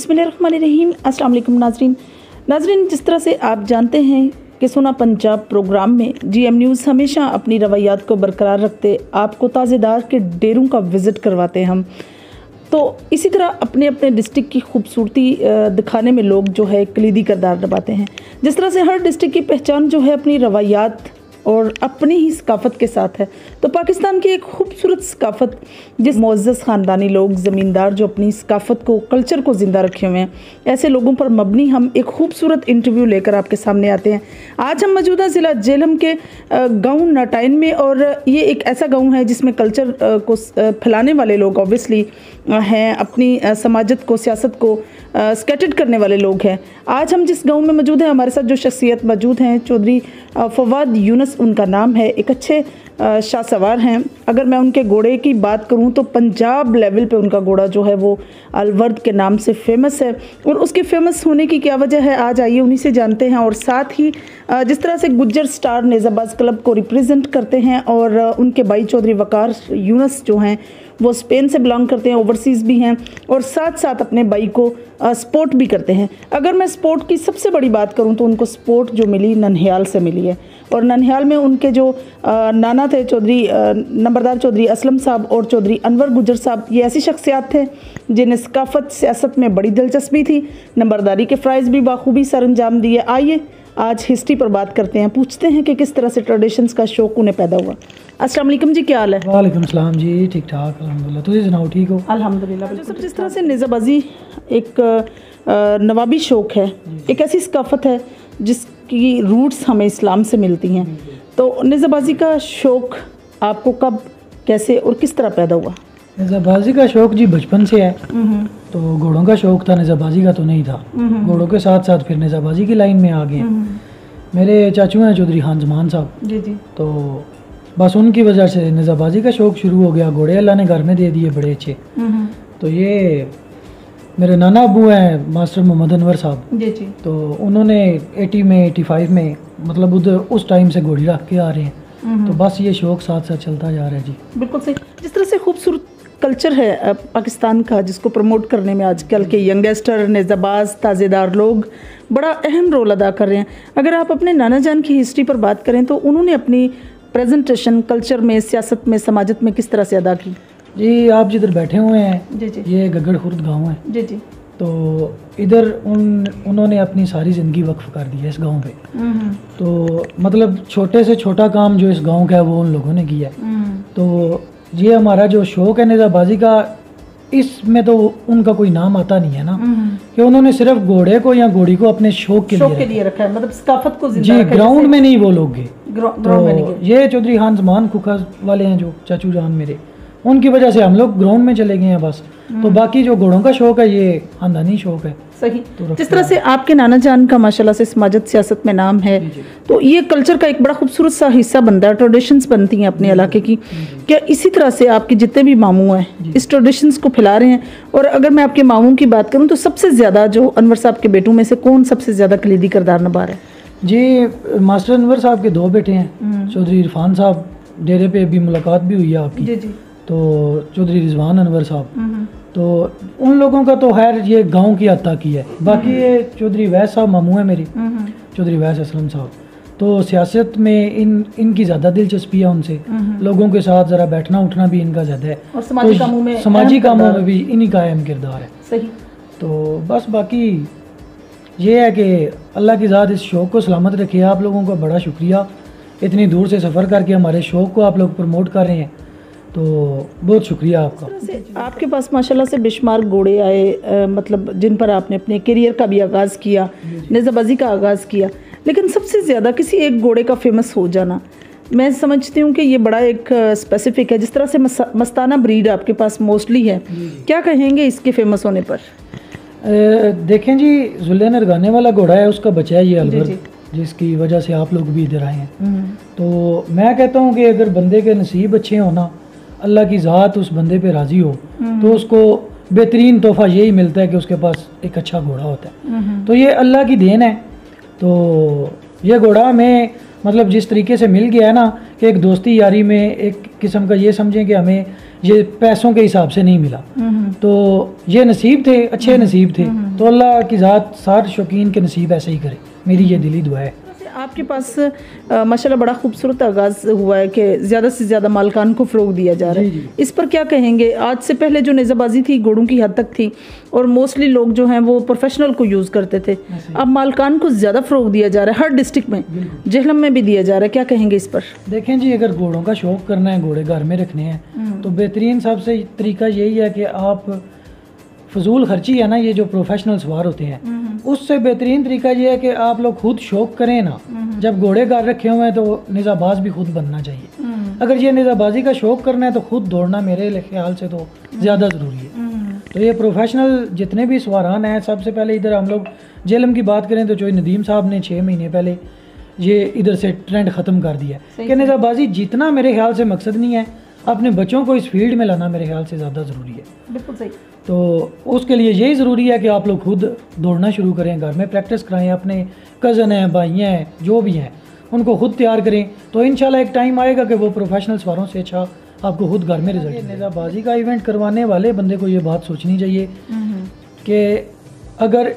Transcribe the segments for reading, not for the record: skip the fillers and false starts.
बिस्मिल्लाहिर्रहमानिर्रहीम। अस्सलाम वालेकुम नाज़रीन, जिस तरह से आप जानते हैं कि सुना पंजाब प्रोग्राम में GM न्यूज़ हमेशा अपनी रवैयात को बरकरार रखते आपको ताज़ेदार के डेरों का विज़िट करवाते हैं हम। तो इसी तरह अपने अपने डिस्ट्रिक्ट की खूबसूरती दिखाने में लोग जो है कलीदी किरदार निभाते हैं। जिस तरह से हर डिस्ट्रिक्ट की पहचान जो है अपनी रवैयात और अपनी ही सकाफ़त के साथ है, तो पाकिस्तान की एक खूबसूरत सकाफ़त जिस मुअज़्ज़ज़ ख़ानदानी लोग ज़मींदार जो अपनी सकाफ़त को कल्चर को ज़िंदा रखे हुए हैं, ऐसे लोगों पर मबनी हम एक खूबसूरत इंटरव्यू लेकर आपके सामने आते हैं। आज हम मौजूदा ज़िला जेहलम के गाँव नाटाइन में, और ये एक ऐसा गाँव है जिसमें कल्चर को फैलाने वाले लोग ऑब्वियसली हैं, अपनी समाजत को सियासत को स्कैटर्ड करने वाले लोग हैं। आज हम जिस गांव में मौजूद हैं, हमारे साथ जो शख्सियत मौजूद हैं, चौधरी फवाद यूनुस उनका नाम है, एक अच्छे शाहसवार हैं। अगर मैं उनके घोड़े की बात करूं तो पंजाब लेवल पे उनका घोड़ा जो है वो अलवर्द के नाम से फेमस है, और उसके फेमस होने की क्या वजह है आज आइए उन्हीं से जानते हैं। और साथ ही जिस तरह से गुज्जर स्टार नेज़ाबाज क्लब को रिप्रेजेंट करते हैं, और उनके भाई चौधरी वकार यूनुस जो हैं वो स्पेन से बिलोंग करते हैं, ओवरसीज़ भी हैं, और साथ साथ अपने भाई को स्पोर्ट भी करते हैं। अगर मैं स्पोर्ट की सबसे बड़ी बात करूं तो उनको स्पोर्ट जो मिली ननहियाल से मिली है, और ननहियाल में उनके जो नाना थे चौधरी नंबरदार चौधरी असलम साहब और चौधरी अनवर गुज्जर साहब, ये ऐसी शख्सियात थे जिन्हें सकाफ़त सियासत में बड़ी दिलचस्पी थी, नंबरदारी के फ़राइज़ भी बाखूबी सर अंजाम दिए। आइए आज हिस्ट्री पर बात करते हैं, पूछते हैं कि किस तरह से ट्रेडिशंस का शौक़ उन्हें पैदा हुआ। अस्सलाम वालेकुम जी, क्या हाल है? वालेकुम सलाम जी, ठीक ठाक अल्हम्दुलिल्लाह। तुझे सुनाओ, ठीक हो? अल्हम्दुलिल्लाह। जिस तरह से नेज़ाबाजी एक नवाबी शौक़ है, एक ऐसी सकाफ़त है जिसकी रूट्स हमें इस्लाम से मिलती हैं, तो नेज़ाबाजी का शौक़ आपको कब, कैसे और किस तरह पैदा हुआ? नेज़ाबाजी का शौक़ जी बचपन से है। तो घोड़ों का शौक़ था, नेज़ाबाजी का तो नहीं था। घोड़ों के साथ साथ फिर नेज़ाबाजी की लाइन में आ गए। मेरे चाचू हैं चौधरी खान जमान साहब जी जी, तो बस उनकी वजह से नेज़ाबाजी का शौक़ शुरू हो गया। घोड़े अल्लाह ने घर में दे दिए बड़े अच्छे। तो ये मेरे नाना अबू हैं मास्टर मोहम्मद अनवर साहब जी जी, तो उन्होंने 80 में 85 में मतलब उधर उस टाइम से घोड़ी रख के आ रहे हैं। तो बस ये शौक़ साथ साथ चलता जा रहा है जी। बिल्कुल सही। जिस तरह से खूबसूरत कल्चर है पाकिस्तान का, जिसको प्रमोट करने में आजकल के यंगस्टर नेज़ाबाज ताज़ेदार लोग बड़ा अहम रोल अदा कर रहे हैं। अगर आप अपने नाना जान की हिस्ट्री पर बात करें तो उन्होंने अपनी प्रेजेंटेशन कल्चर में, सियासत में, समाजत में किस तरह से अदा की? जी आप जिधर बैठे हुए हैं जी जी, ये गगड़ खुर्द गाँव है जी जी, तो इधर उन्होंने अपनी सारी ज़िंदगी वक्फ कर दी है इस गांव पे। तो मतलब छोटे से छोटा काम जो इस गांव का है वो उन लोगों ने किया है। तो ये हमारा जो शौक़ है नेज़ाबाजी का, इसमें तो उनका कोई नाम आता नहीं है ना, कि उन्होंने सिर्फ घोड़े को या घोड़ी को अपने शौक़ के लिए रखा है, मतलब सकाफत को जी ग्राउंड में नहीं वो लोग गए। तो ये चौधरी खान जमान खुखा वाले हैं जो चाचू जान मेरे, उनकी वजह से हम लोग ग्राउंड में चले गए हैं बस। तो बाकी जो घोड़ों का शौक़ है ये खानदानी शौक़ है। सही। तो जिस तरह से आपके नाना जान का माशाल्लाह से समाजत सियासत में नाम है, तो ये कल्चर का एक बड़ा खूबसूरत सा हिस्सा बनता है, ट्रेडिशंस बनती हैं अपने इलाके की। क्या इसी तरह से आपके जितने भी मामू हैं इस ट्रेडिशंस को फैला रहे हैं? और अगर मैं आपके मामू की बात करूँ तो सबसे ज़्यादा जो अनवर साहब के बेटों में से कौन सबसे ज़्यादा कलीदी किरदार निभा रहा है? जी मास्टर अनवर साहब के 2 बेटे हैं, चौधरी इरफान साहब, डेरे पे भी मुलाकात भी हुई है आपकी। जी जी। तो चौधरी रिजवान अनवर साहब, तो उन लोगों का तो खैर ये गांव की अता की है। बाकी ये चौधरी वैस साहब मामू है मेरी, चौधरी वैस असलम साहब, तो सियासत में इनकी ज़्यादा दिलचस्पी है उनसे, लोगों के साथ ज़रा बैठना उठना भी इनका ज़्यादा है, और समाजी कामों में भी इन्हीं का अहम किरदार है। सही। तो बस बाकी ये है कि अल्लाह की ज़ात इस शौक़ को सलामत रखे। आप लोगों का बड़ा शुक्रिया, इतनी दूर से सफ़र करके हमारे शौक़ को आप लोग प्रमोट कर रहे हैं, तो बहुत शुक्रिया आपका। आपके पास माशाल्लाह से बेशुमार घोड़े आए, मतलब जिन पर आपने अपने करियर का भी आगाज़ किया, नेज़ाबाजी का आगाज़ किया, लेकिन सबसे ज़्यादा किसी एक घोड़े का फेमस हो जाना, मैं समझती हूँ कि ये बड़ा एक स्पेसिफिक है। जिस तरह से मस्ताना ब्रीड आपके पास मोस्टली है, क्या कहेंगे इसके फेमस होने पर? देखें जी, जुल्लेन अरगाने वाला घोड़ा है, उसका बच्चा है ये अलवर, जिसकी वजह से आप लोग भी इधर आए हैं। तो मैं कहता हूँ कि अगर बंदे के नसीब अच्छे हो ना, अल्लाह की ज़ात उस बंदे पे राज़ी हो, तो उसको बेहतरीन तोहफ़ा यही मिलता है कि उसके पास एक अच्छा घोड़ा होता है। तो ये अल्लाह की देन है। तो ये घोड़ा हमें मतलब जिस तरीके से मिल गया है ना कि एक दोस्ती यारी में एक किस्म का ये समझें कि हमें ये पैसों के हिसाब से नहीं मिला, तो ये नसीब थे, अच्छे नसीब थे। तो अल्लाह की ज़ात सारे शौकीन के नसीब ऐसे ही करे, मेरी ये दिली दुआ है। आपके पास माशाल्लाह बड़ा खूबसूरत आगाज़ हुआ है कि ज़्यादा से ज़्यादा मालकान को फ़रोग दिया जा रहा है। इस पर क्या कहेंगे? आज से पहले जो नेज़ाबाजी थी घोड़ों की हद तक थी और मोस्टली लोग जो हैं वो प्रोफेशनल को यूज़ करते थे, अब मालकान को ज़्यादा फ़रोग दिया जा रहा है, हर डिस्ट्रिक्ट में, जेहलम में भी दिया जा रहा है। क्या कहेंगे इस पर? देखें जी, अगर घोड़ों का शौक़ करना है, घोड़े घर में रखने हैं, तो बेहतरीन सबसे तरीका यही है कि आप फजूल खर्ची है ना, ये जो प्रोफेशनल सवार होते हैं, उससे बेहतरीन तरीका ये है कि आप लोग खुद शौक करें ना। जब घोड़े घर रखे हुए हैं तो निज़ाबाज भी खुद बनना चाहिए। अगर ये निज़ाबाजी का शौक करना है तो खुद दौड़ना मेरे ख्याल से तो ज़्यादा ज़रूरी है। तो ये प्रोफेशनल जितने भी सवारान हैं, सबसे पहले इधर हम लोग जेहलम की बात करें तो चोई नदीम साहब ने 6 महीने पहले ये इधर से ट्रेंड ख़त्म कर दिया है कि निज़ाबाजी जीतना मेरे ख्याल से मकसद नहीं है, अपने बच्चों को इस फील्ड में लाना मेरे ख्याल से ज़्यादा ज़रूरी है। बिल्कुल सही। तो उसके लिए यही ज़रूरी है कि आप लोग खुद दौड़ना शुरू करें, घर में प्रैक्टिस कराएं, अपने कज़न हैं, भाई हैं, जो भी हैं उनको खुद तैयार करें, तो इंशाल्लाह एक टाइम आएगा कि वो प्रोफेशनल सवारों से अच्छा आपको खुद घर में रिजल्ट। निज़ाबाजी का इवेंट करवाने वाले बंदे को ये बात सोचनी चाहिए कि अगर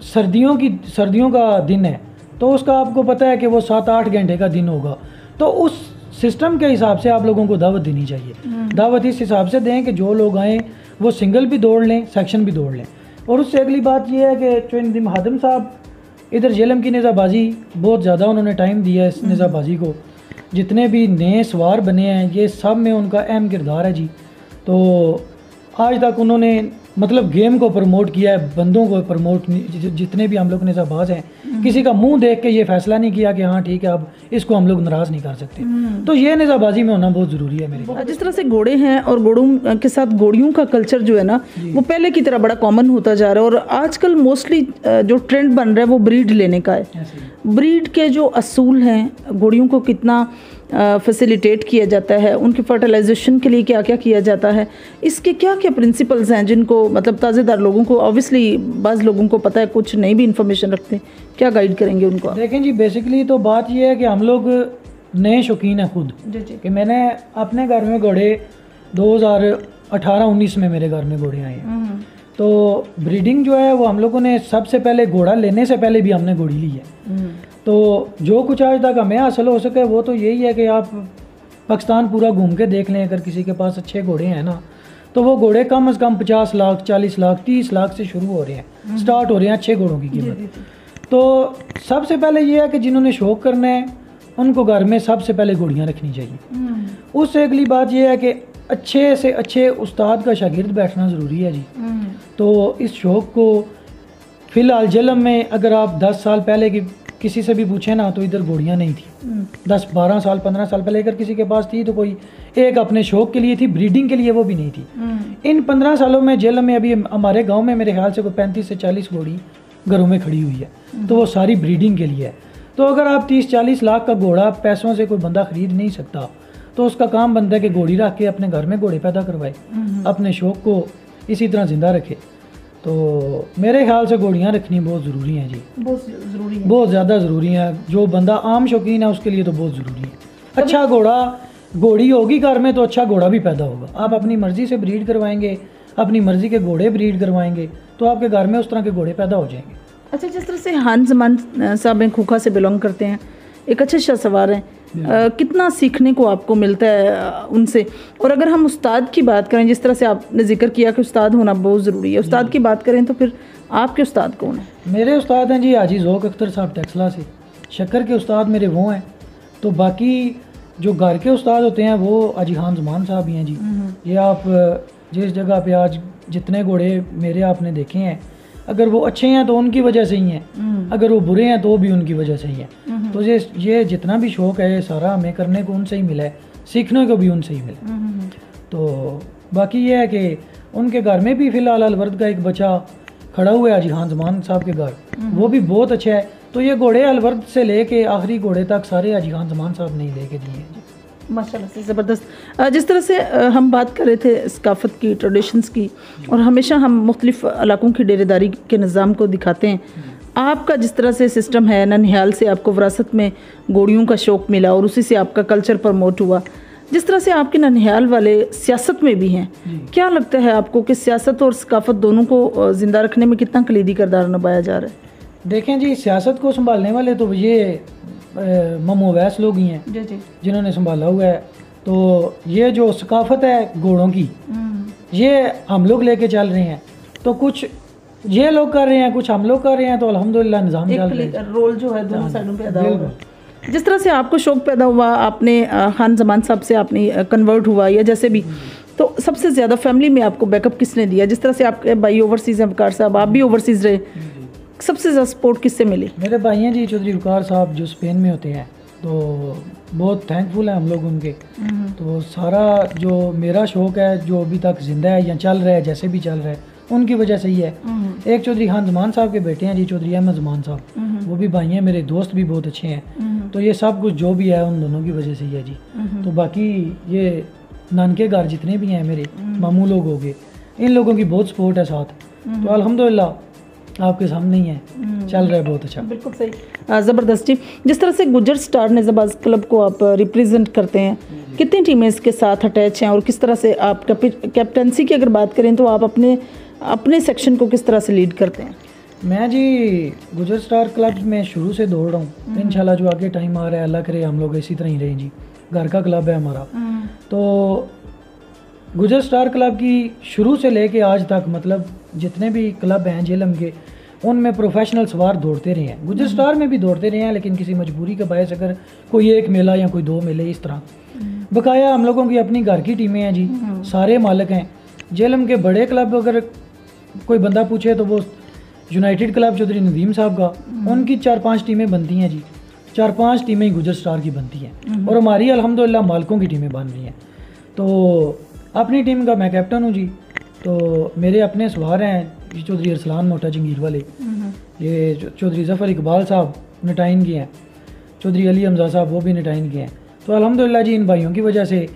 सर्दियों का दिन है तो उसका आपको पता है कि वो 7-8 घंटे का दिन होगा, तो उस सिस्टम के हिसाब से आप लोगों को दावत देनी चाहिए। दावत इस हिसाब से दें कि जो लोग आएँ वो सिंगल भी दौड़ लें, सेक्शन भी दौड़ लें। और उससे अगली बात यह है कि चोइन हादिम साहब इधर जेहलम की निज़ाबाजी बहुत ज़्यादा उन्होंने टाइम दिया है इस निज़ाबाजी को। जितने भी नए सवार बने हैं ये सब में उनका अहम किरदार है जी। तो आज तक उन्होंने मतलब गेम को प्रमोट किया है, बंदों को प्रमोट, जितने भी हम लोग निज़ाबाज हैं, किसी का मुंह देख के ये फैसला नहीं किया कि हाँ ठीक है अब इसको हम लोग नाराज़ नहीं कर सकते। तो ये निज़ाबाजी में होना बहुत ज़रूरी है मेरे। जिस तरह से घोड़े हैं और घोड़ों के साथ घोड़ियों का कल्चर जो है ना वो पहले की तरह बड़ा कॉमन होता जा रहा है, और आजकल मोस्टली जो ट्रेंड बन रहा है वो ब्रीड लेने का है। ब्रीड के जो असूल हैं, घोड़ियों को कितना फैसिलिटेट किया जाता है, उनकी फर्टिलाइजेशन के लिए क्या क्या किया जाता है, इसके क्या क्या प्रिंसिपल्स हैं जिनको मतलब ताज़ेदार लोगों को, ऑब्वियसली बाज़ लोगों को पता है, कुछ नहीं भी इंफॉर्मेशन रखते, क्या गाइड करेंगे उनको? देखें जी, बेसिकली तो बात यह है कि हम लोग नए शौकीन हैं खुद कि मैंने अपने घर में घोड़े 2018-19 में मेरे घर में घोड़े आए हैं। तो ब्रीडिंग जो है वो हम लोगों ने सबसे पहले घोड़ा लेने से पहले भी हमने घोड़ी ली है। तो जो कुछ आज तक हमें हासिल हो सके वो तो यही है कि आप पाकिस्तान पूरा घूम के देख लें, अगर किसी के पास अच्छे घोड़े हैं ना तो वो घोड़े कम से कम 50 लाख, 40 लाख, 30 लाख से शुरू हो रहे हैं, स्टार्ट हो रहे हैं अच्छे घोड़ों की कीमत। तो सबसे पहले ये है कि जिन्होंने शौक़ करना है उनको घर में सबसे पहले घोड़ियाँ रखनी चाहिए। उससे अगली बात यह है कि अच्छे से अच्छे उस्ताद का शागिर्द बैठना ज़रूरी है जी। तो इस शौक़ को फ़िलहाल जेहलम में अगर आप 10 साल पहले की किसी से भी पूछे ना तो इधर घोड़ियाँ नहीं थी। 10, 12 साल, 15 साल पहले अगर किसी के पास थी तो कोई एक अपने शौक़ के लिए थी, ब्रीडिंग के लिए वो भी नहीं थी। इन 15 सालों में जेहलम में अभी हमारे गाँव में मेरे ख्याल से कोई 35 से 40 घोड़ी घरों में खड़ी हुई है, तो वो सारी ब्रीडिंग के लिए है। तो अगर आप 30-40 लाख का घोड़ा पैसों से कोई बंदा ख़रीद नहीं सकता तो उसका काम बनता है कि घोड़ी रख के अपने घर में घोड़े पैदा करवाए, अपने शौक़ को इसी तरह ज़िंदा रखे। तो मेरे ख्याल से घोड़ियाँ रखनी बहुत ज़रूरी हैं जी, बहुत ज़रूरी है, बहुत ज़्यादा ज़रूरी है। जो बंदा आम शौकीन है उसके लिए तो बहुत ज़रूरी है। अच्छा घोड़ी होगी घर में तो अच्छा घोड़ा भी पैदा होगा। आप अपनी मर्ज़ी से ब्रीड करवाएंगे, अपनी मर्ज़ी के घोड़े ब्रीड करवाएंगे तो आपके घर में उस तरह के घोड़े पैदा हो जाएंगे। अच्छा, जिस तरह से हान ज़मान साहब हैं, खूखा से बिलोंग करते हैं, एक अच्छे शाहसवार हैं, कितना सीखने को आपको मिलता है उनसे? और अगर हम उस्ताद की बात करें, जिस तरह से आपने जिक्र किया कि उस्ताद होना बहुत ज़रूरी है, उस्ताद की बात करें तो फिर आपके उस्ताद कौन है? मेरे उस्ताद हैं जी हाजी ज़ौक़ अख्तर साहब टेक्सला से, शक्कर के उस्ताद मेरे वो हैं। तो बाकी जो घर के उस्ताद होते हैं वो हाजी खान ज़मान साहब ही हैं जी। ये आप जिस जगह पे आज जितने घोड़े मेरे आपने देखे हैं, अगर वो अच्छे हैं तो उनकी वजह से ही हैं, अगर वो बुरे हैं तो भी उनकी वजह से ही हैं। तो ये जितना भी शौक़ है ये सारा हमें करने को उनसे ही मिला है, सीखने को भी उनसे ही मिला। तो बाकी ये है कि उनके घर में भी फ़िलहाल अलवर्द का एक बच्चा खड़ा हुआ है हाजी खान ज़मान साहब के घर, वो भी बहुत अच्छा है। तो ये घोड़े अलवर्द से लेके आखिरी घोड़े तक सारे हाजी खान ज़मान साहब ने लेके दिए हैं। माशाल्लाह से ज़बरदस्त। जिस तरह से हम बात कर रहे थे सकाफ़त की, ट्रेडिशंस की, और हमेशा हम मुख्तलिफ़ इलाकों की डेरेदारी के निज़ाम को दिखाते हैं, आपका जिस तरह से सिस्टम है, ननिहाल से आपको विरासत में घोड़ियों का शौक़ मिला और उसी से आपका कल्चर प्रमोट हुआ, जिस तरह से आपके ननिहाल वाले सियासत में भी हैं, क्या लगता है आपको कि सियासत और सकाफत दोनों को ज़िंदा रखने में कितना कलीदी किरदार निभाया जा रहा है? देखें जी, सियासत को संभालने वाले तो ये ममो अवैस लोग ही हैं जिन्होंने संभाला हुआ है। तो ये जो सकाफत है घोड़ों की, ये हम लोग लेके चल रहे हैं। तो कुछ ये लोग कर रहे हैं, कुछ हम लोग कर रहे हैं, तो अल्हम्दुलिल्लाह निज़ाम चल रहा है। रोल जो है दोनों साइडों पे अदा होगा। जिस तरह से आपको शौक़ पैदा हुआ, आपने खान जमान साहब से आपने कन्वर्ट हुआ या जैसे भी, तो सबसे ज़्यादा फैमिली में आपको बैकअप किसने दिया? जिस तरह से आपके भाई ओवरसीज़ हैं, वकार साहब, आप भी ओवरसीज़ रहे, सबसे ज़्यादा सपोर्ट किससे मिली? मेरे भाई हैं जी चौधरी वकार साहब, जो स्पेन में होते हैं, तो बहुत थैंकफुल है हम लोग उनके। तो सारा जो मेरा शौक़ है जो अभी तक जिंदा है या चल रहा है, जैसे भी चल रहा है, उनकी वजह से ही है। एक चौधरी खान जमान साहब के बेटे हैं जी, चौधरी अहमद जमान साहब, वो भी भाई हैं, मेरे दोस्त भी बहुत अच्छे हैं। तो ये सब कुछ जो भी है उन दोनों की वजह से ही है जी। तो बाकी ये नानके घर जितने भी हैं मेरे मामू लोग हो गए, इन लोगों की बहुत सपोर्ट है साथ। तो अल्हम्दुलिल्लाह आपके सामने ही है, चल रहा है बहुत अच्छा। बिल्कुल सही, ज़बरदस्त जी। जिस तरह से गुज्जर स्टार नेज़ाबाज क्लब को आप रिप्रेजेंट करते हैं, कितनी टीमें इसके साथ अटैच हैं और किस तरह से आप कैप्टनसी की अगर बात करें तो आप अपने सेक्शन को किस तरह से लीड करते हैं? मैं जी गुजर स्टार क्लब में शुरू से दौड़ रहा हूँ। इंशाल्लाह जो आगे टाइम आ रहा है, अल्लाह करे हम लोग इसी तरह ही रहें जी। घर का क्लब है हमारा। तो गुजर स्टार क्लब की शुरू से लेके आज तक, मतलब जितने भी क्लब हैं झेलम के, उनमें प्रोफेशनल सवार दौड़ते रहे हैं। गुजर स्टार में भी दौड़ते रहे हैं, लेकिन किसी मजबूरी के बायस अगर कोई एक मेला या कोई दो मेले इस तरह। बकाया हम लोगों की अपनी घर की टीमें हैं जी, सारे मालिक हैं। झेलम के बड़े क्लब अगर कोई बंदा पूछे तो वो यूनाइटेड क्लब चौधरी नदीम साहब का, उनकी 4-5 टीमें बनती हैं जी। 4-5 टीमें ही गुजर स्टार की बनती हैं और हमारी अल्हम्दुलिल्लाह मालिकों की टीमें बन रही हैं। तो अपनी टीम का मैं कैप्टन हूँ जी। तो मेरे अपने सवार हैं चौधरी अरसलान मोटा जंगीर वाले, ये चौधरी ज़फ़र इकबाल साहब नटाइन के हैं, चौधरी अली हमजा साहब वो भी नटाइन के हैं। तो अल्हम्दुलिल्लाह जी इन भाइयों की वजह से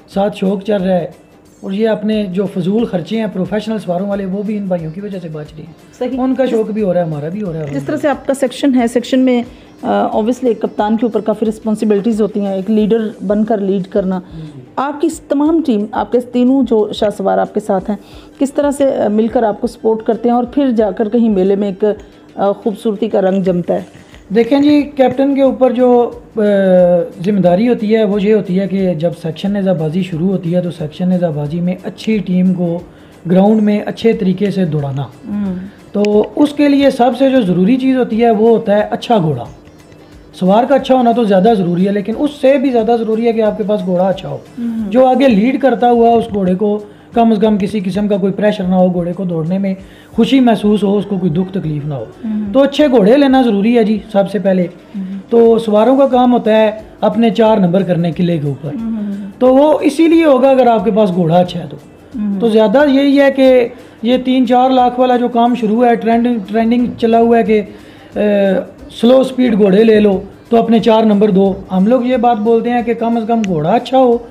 साथ शौक़ चल रहा है। और ये अपने जो फजूल खर्चे हैं प्रोफेशनल सवारों वाले, वो भी इन भाइयों की वजह से बच रहे हैं। सही, उनका शौक़ भी हो रहा है, हमारा भी हो रहा है। जिस तरह से आपका सेक्शन है, सेक्शन में ऑब्वियसली एक कप्तान के ऊपर काफ़ी रिस्पॉन्सिबिलिटीज़ होती हैं, एक लीडर बनकर लीड करना। आपकी तमाम टीम, आपके तीनों जो शाहसवार आपके साथ हैं, किस तरह से मिलकर आपको सपोर्ट करते हैं और फिर जाकर कहीं मेले में एक खूबसूरती का रंग जमता है? देखें जी, कैप्टन के ऊपर जो जिम्मेदारी होती है वो ये होती है कि जब सेक्शन नेज़ाबाजी शुरू होती है तो सेक्शन नेज़ाबाजी में अच्छी टीम को ग्राउंड में अच्छे तरीके से दौड़ाना। तो उसके लिए सबसे जो ज़रूरी चीज़ होती है वो होता है अच्छा घोड़ा। सवार का अच्छा होना तो ज़्यादा ज़रूरी है, लेकिन उससे भी ज़्यादा ज़रूरी है कि आपके पास घोड़ा अच्छा हो, जो आगे लीड करता हुआ उस घोड़े को कम से कम किसी किस्म का कोई प्रेशर ना हो, घोड़े को दौड़ने में खुशी महसूस हो, उसको कोई दुख तकलीफ ना हो। तो अच्छे घोड़े लेना ज़रूरी है जी सबसे पहले। तो सवारों का काम होता है अपने 4 नंबर करने किले के ऊपर, तो वो इसीलिए होगा अगर आपके पास घोड़ा अच्छा है तो ज़्यादा यही है कि ये 3-4 लाख वाला जो काम शुरू है, ट्रेंडिंग चला हुआ है कि स्लो स्पीड घोड़े ले लो तो अपने 4 नंबर दो। हम लोग ये बात बोलते हैं कि कम से कम घोड़ा अच्छा हो,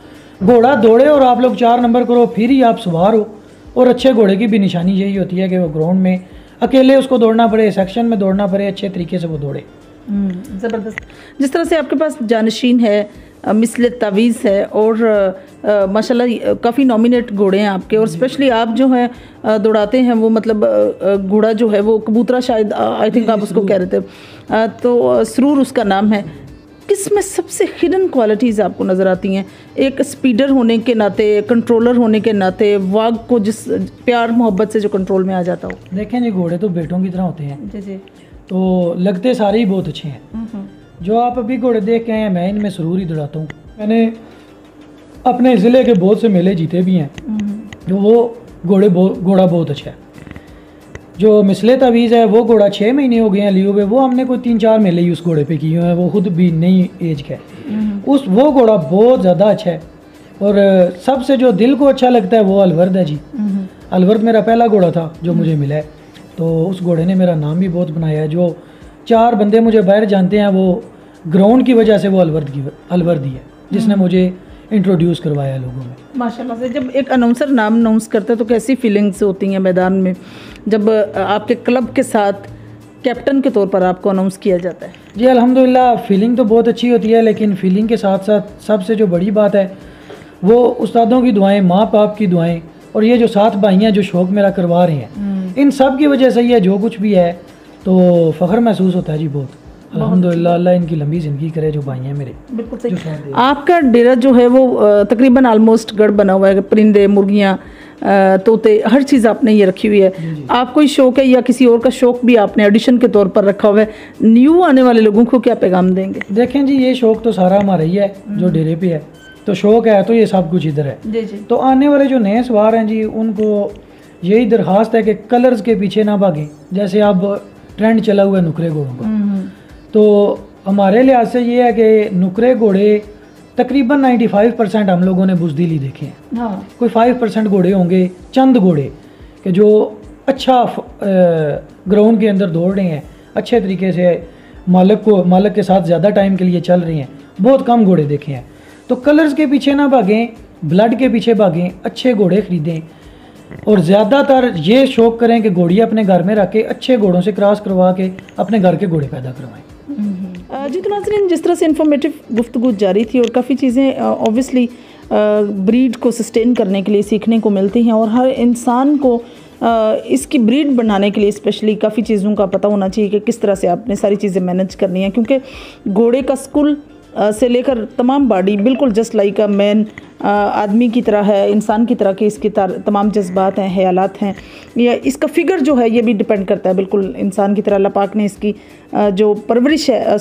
घोड़ा दौड़े और आप लोग 4 नंबर करो, फिर ही आप सवार हो। और अच्छे घोड़े की भी निशानी यही होती है कि वो ग्राउंड में अकेले उसको दौड़ना पड़े, सेक्शन में दौड़ना पड़े, अच्छे तरीके से वो दौड़े। ज़बरदस्त। जिस तरह से आपके पास जानशीन है, मिसले तावीज़ है और माशाल्लाह काफ़ी नॉमिनेट घोड़े हैं आपके, और स्पेशली आप जो है दौड़ाते हैं वो मतलब घोड़ा जो है वो कबूतरा, शायद आई थिंक आप उसको कह रहे थे, तो सरूर उसका नाम है। किसमें सबसे हिडन क्वालिटीज़ आपको नज़र आती हैं? एक स्पीडर होने के नाते, कंट्रोलर होने के नाते, वाग को जिस प्यार मोहब्बत से जो कंट्रोल में आ जाता हो। देखें जी, घोड़े तो बेटों की तरह होते हैं जी जी, तो लगते सारे ही बहुत अच्छे हैं। जो आप अभी घोड़े देख के आए हैं, मैं इनमें सरूर ही दौड़ाता हूँ। मैंने अपने ज़िले के बहुत से मेले जीते भी हैं, जो वो घोड़ा बहुत अच्छा है। जो मिसले तावीज़ है वो घोड़ा 6 महीने हो गए हैं लिए हुए, वो हमने कोई 3-4 मेले ही उस घोड़े पे किए हुए हैं, वो खुद भी नई एज का है। वो घोड़ा बहुत ज़्यादा अच्छा है। और सबसे जो दिल को अच्छा लगता है वो अलवर्द है जी। अलवर्द मेरा पहला घोड़ा था जो मुझे मिला है, तो उस घोड़े ने मेरा नाम भी बहुत बनाया है। जो 4 बंदे मुझे बाहर जानते हैं वो ग्राउंड की वजह से वो अलवर्द ही है जिसने मुझे इंट्रोड्यूस करवाया लोगों में। माशाल्लाह से। जब एक अनाउंसर नाम अनाउंस करता है तो कैसी फीलिंग्स होती हैं मैदान में, जब आपके क्लब के साथ कैप्टन के तौर पर आपको अनाउंस किया जाता है? जी अल्हम्दुलिल्लाह, फीलिंग तो बहुत अच्छी होती है, लेकिन फीलिंग के साथ साथ सबसे जो बड़ी बात है वो उस्तादों की दुआएं, माँ बाप की दुआएं, और ये जो 7 भाइयाँ जो शौक़ मेरा करवा रहे हैं, इन सब की वजह से ये जो कुछ भी है तो फ़ख्र महसूस होता है जी बहुत। अल्हम्दुलिल्लाह, अल्लाह इनकी लंबी ज़िंदगी करे जो भाई हैं मेरे। बिल्कुल सही। आपका डेरा जो है वो तकरीबन ऑलमोस्ट गढ़ बना हुआ है, परिंदे, मुर्गियाँ, तोते, हर चीज़ आपने ये रखी हुई है। आपको कोई शौक़ है या किसी और का शौक़ भी आपने एडिशन के तौर पर रखा हुआ है? न्यू आने वाले लोगों को क्या पैगाम देंगे? देखें जी, ये शौक़ तो सारा हमारा ही है जो डेरे पे है, तो शौक़ है तो ये सब कुछ इधर है जी जी। तो आने वाले जो नए सवार हैं जी, उनको यही दरख्वास्त है कि कलर्स के पीछे ना भागें। जैसे अब ट्रेंड चला हुआ है नुकरे घोड़ों का, तो हमारे लिहाज से ये है कि नुकरे घोड़े तकरीबन 95% हम लोगों ने बुज़दिली देखे हैं। हाँ। कोई 5% घोड़े होंगे, चंद घोड़े कि जो अच्छा ग्राउंड के अंदर दौड़ रहे हैं, अच्छे तरीके से मालिक के साथ ज़्यादा टाइम के लिए चल रहे हैं, बहुत कम घोड़े देखे हैं। तो कलर्स के पीछे ना भागें, ब्लड के पीछे भागें, अच्छे घोड़े ख़रीदें और ज़्यादातर ये शौक़ करें कि घोड़ियाँ अपने घर में रख के अच्छे घोड़ों से क्रॉस करवा के अपने घर के घोड़े पैदा करवाएं। जी, तो नाज़रीन, जिस तरह से इन्फॉर्मेटिव गुफ्तगू जारी थी और काफ़ी चीज़ें ऑब्वियसली ब्रीड को सस्टेन करने के लिए सीखने को मिलती हैं, और हर इंसान को इसकी ब्रीड बनाने के लिए स्पेशली काफ़ी चीज़ों का पता होना चाहिए कि किस तरह से आपने सारी चीज़ें मैनेज करनी है, क्योंकि घोड़े का स्कुल से लेकर तमाम बॉडी बिल्कुल जस्ट लाइक अ मैन, आदमी की तरह है, इंसान की तरह के इसके तमाम जज्बात हैं, ख्यालात हैं, या इसका फिगर जो है ये भी डिपेंड करता है बिल्कुल इंसान की तरह। अल्लाह पाक ने इसकी जो परवरिश है,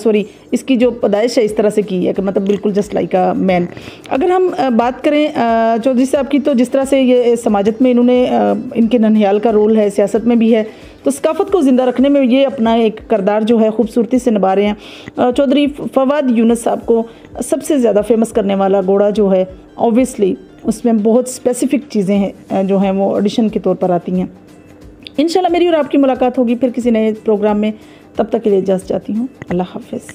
इसकी जो पैदाइश है इस तरह से की है कि मतलब बिल्कुल जस्ट लाइक अ मैन। अगर हम बात करें चौधरी साहब की, तो जिस तरह से ये समाजत में इन्होंने इनके नन्हियाल का रोल है, सियासत में भी है, तो सकाफ़त को ज़िंदा रखने में ये अपना एक किरदार जो है खूबसूरती से निभा रहे हैं। चौधरी फवाद यूनुस साहब को सबसे ज़्यादा फेमस करने वाला घोड़ा जो है, ऑब्वियसली उसमें बहुत स्पेसिफ़िक चीज़ें हैं जो हैं वो एडिशन के तौर पर आती हैं। इंशाल्लाह मेरी और आपकी मुलाकात होगी फिर किसी नए प्रोग्राम में, तब तक के लिए इजाज़त चाहती हूँ। अल्लाह हाफ़िज़।